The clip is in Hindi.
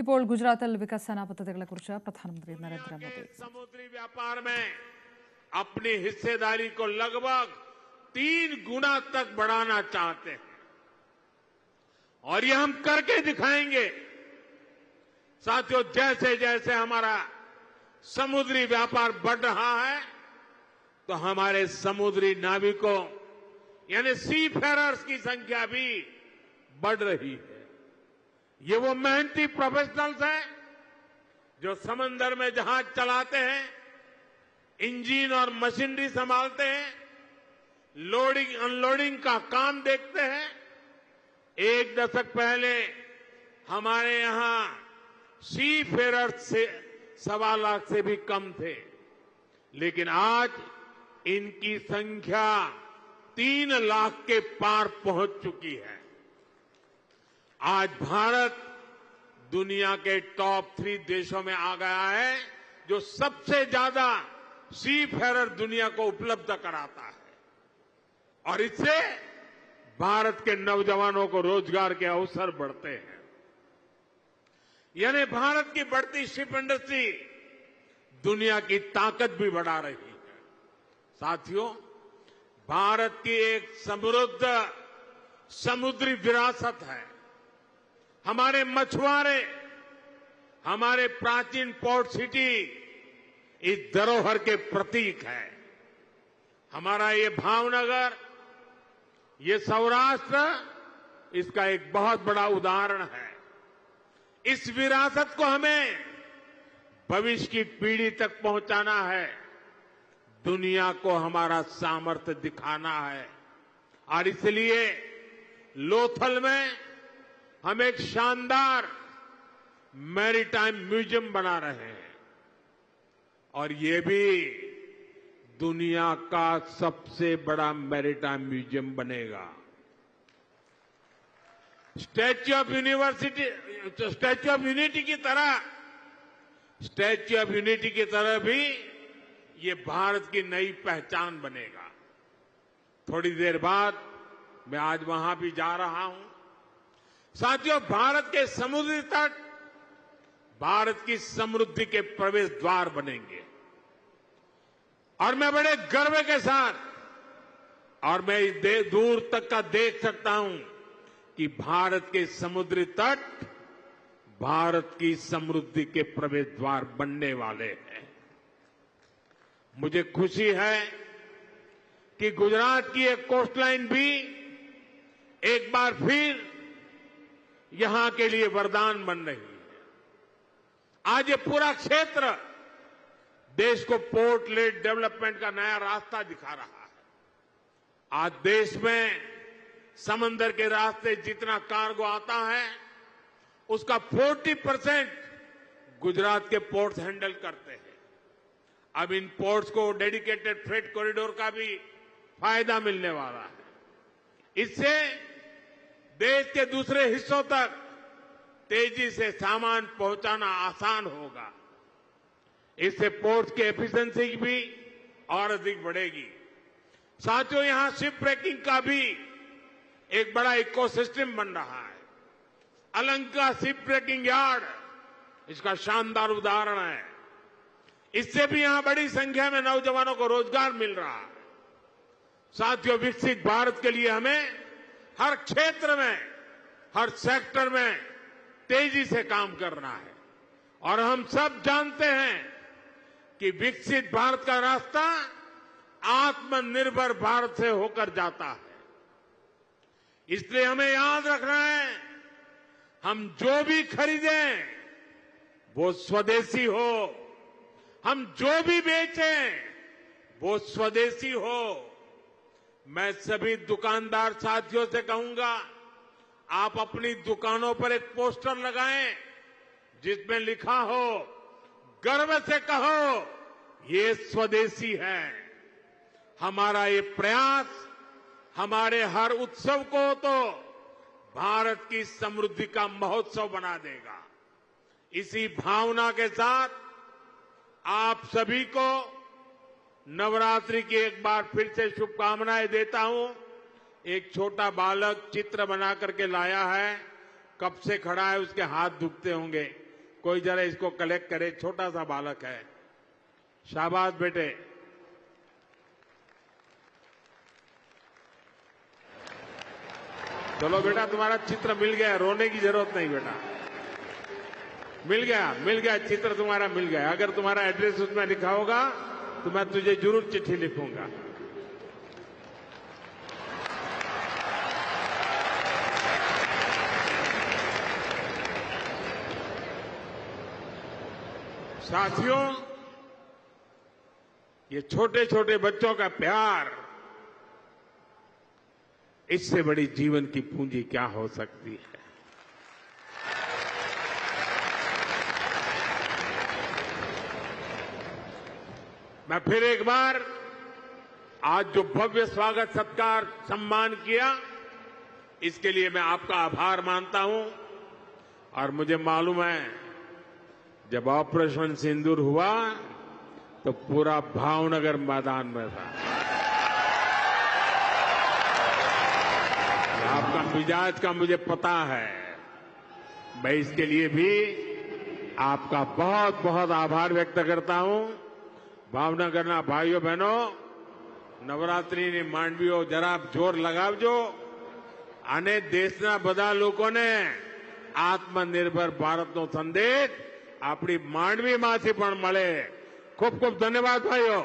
ഇപ്പോൾ ഗുജറാത്തിൽ വികസന പദ്ധതികളെക്കുറിച്ച് പ്രധാനമന്ത്രി നരേന്ദ്രമോദി. समुद्री व्यापार में अपनी हिस्सेदारी को लगभग 3 गुना तक बढ़ाना चाहते हैं और ये हम करके दिखाएंगे. साथियों, जैसे जैसे हमारा समुद्री व्यापार बढ़ रहा है तो हमारे समुद्री नाविकों यानी सी फेरर्स की संख्या भी बढ़ रही है. ये वो मेहनती प्रोफेशनल्स हैं जो समंदर में जहाज चलाते हैं, इंजन और मशीनरी संभालते हैं, लोडिंग अनलोडिंग का काम देखते हैं. 1 दशक पहले हमारे यहां सी फेरर्स से 1.25 लाख से भी कम थे, लेकिन आज इनकी संख्या 3 लाख के पार पहुंच चुकी है. आज भारत दुनिया के टॉप 3 देशों में आ गया है जो सबसे ज्यादा सी फेरर दुनिया को उपलब्ध कराता है और इससे भारत के नौजवानों को रोजगार के अवसर बढ़ते हैं. यानी भारत की बढ़ती शिप इंडस्ट्री दुनिया की ताकत भी बढ़ा रही है. साथियों, भारत की एक समृद्ध समुद्री विरासत है. हमारे मछुआरे, हमारे प्राचीन पोर्ट सिटी इस धरोहर के प्रतीक है. हमारा ये भावनगर, ये सौराष्ट्र इसका एक बहुत बड़ा उदाहरण है. इस विरासत को हमें भविष्य की पीढ़ी तक पहुंचाना है. दुनिया को हमारा सामर्थ्य दिखाना है और इसलिए लोथल में हम एक शानदार मैरीटाइम म्यूजियम बना रहे हैं और ये भी दुनिया का सबसे बड़ा मैरीटाइम म्यूजियम बनेगा. स्टैच्यू ऑफ यूनिटी की तरह भी ये भारत की नई पहचान बनेगा. थोड़ी देर बाद मैं आज वहां भी जा रहा हूं. साथियों, भारत के समुद्री तट भारत की समृद्धि के प्रवेश द्वार बनेंगे और मैं बड़े गर्व के साथ और मैं दूर तक का देख सकता हूं कि भारत के समुद्री तट भारत की समृद्धि के प्रवेश द्वार बनने वाले हैं. मुझे खुशी है कि गुजरात की एक कोस्टलाइन भी एक बार फिर यहां के लिए वरदान बन रही है. आज ये पूरा क्षेत्र देश को पोर्ट लेड डेवलपमेंट का नया रास्ता दिखा रहा है. आज देश में समंदर के रास्ते जितना कार्गो आता है उसका 40% गुजरात के पोर्ट्स हैंडल करते हैं. अब इन पोर्ट्स को डेडिकेटेड फ्रेट कॉरिडोर का भी फायदा मिलने वाला है. इससे देश के दूसरे हिस्सों तक तेजी से सामान पहुंचाना आसान होगा. इससे पोर्ट की एफिशिएंसी भी और अधिक बढ़ेगी. साथियों, यहां शिप ब्रेकिंग का भी एक बड़ा इकोसिस्टम बन रहा है. अलंका शिप ब्रेकिंग यार्ड इसका शानदार उदाहरण है. इससे भी यहां बड़ी संख्या में नौजवानों को रोजगार मिल रहा है. साथियों, विकसित भारत के लिए हमें हर क्षेत्र में, हर सेक्टर में तेजी से काम करना है और हम सब जानते हैं कि विकसित भारत का रास्ता आत्मनिर्भर भारत से होकर जाता है. इसलिए हमें याद रखना है, हम जो भी खरीदें वो स्वदेशी हो, हम जो भी बेचें वो स्वदेशी हो. मैं सभी दुकानदार साथियों से कहूंगा, आप अपनी दुकानों पर एक पोस्टर लगाएं जिसमें लिखा हो, गर्व से कहो ये स्वदेशी है. हमारा ये प्रयास हमारे हर उत्सव को तो भारत की समृद्धि का महोत्सव बना देगा. इसी भावना के साथ आप सभी को नवरात्रि की एक बार फिर से शुभकामनाएं देता हूं. एक छोटा बालक चित्र बना करके लाया है, कब से खड़ा है, उसके हाथ दुखते होंगे. कोई जरा इसको कलेक्ट करे, छोटा सा बालक है। शाबाश बेटे। चलो बेटा, तुम्हारा चित्र मिल गया, रोने की जरूरत नहीं बेटा। मिल गया चित्र तुम्हारा मिल गया। अगर तुम्हारा एड्रेस उसमें लिखा होगा तो मैं तुझे जरूर चिट्ठी लिखूंगा। साथियों, ये छोटे छोटे बच्चों का प्यार, इससे बड़ी जीवन की पूंजी क्या हो सकती है। मैं फिर एक बार आज जो भव्य स्वागत सत्कार सम्मान किया, इसके लिए मैं आपका आभार मानता हूं। और मुझे मालूम है, जब ऑपरेशन सिंदूर हुआ तो पूरा भावनगर मैदान में था। आपका मिजाज का मुझे पता है। मैं इसके लिए भी आपका बहुत बहुत आभार व्यक्त करता हूं। ભાવનગરના ભાઈઓ બહેનો, નવરાત્રીની માંડવીઓ જરા જોર લગાવજો અને દેશના બધા લોકોને આત્મનિર્ભર ભારતનો સંદેશ આપણી માંડવીમાંથી પણ મળે. ખૂબ ખૂબ ધન્યવાદ ભાઈઓ.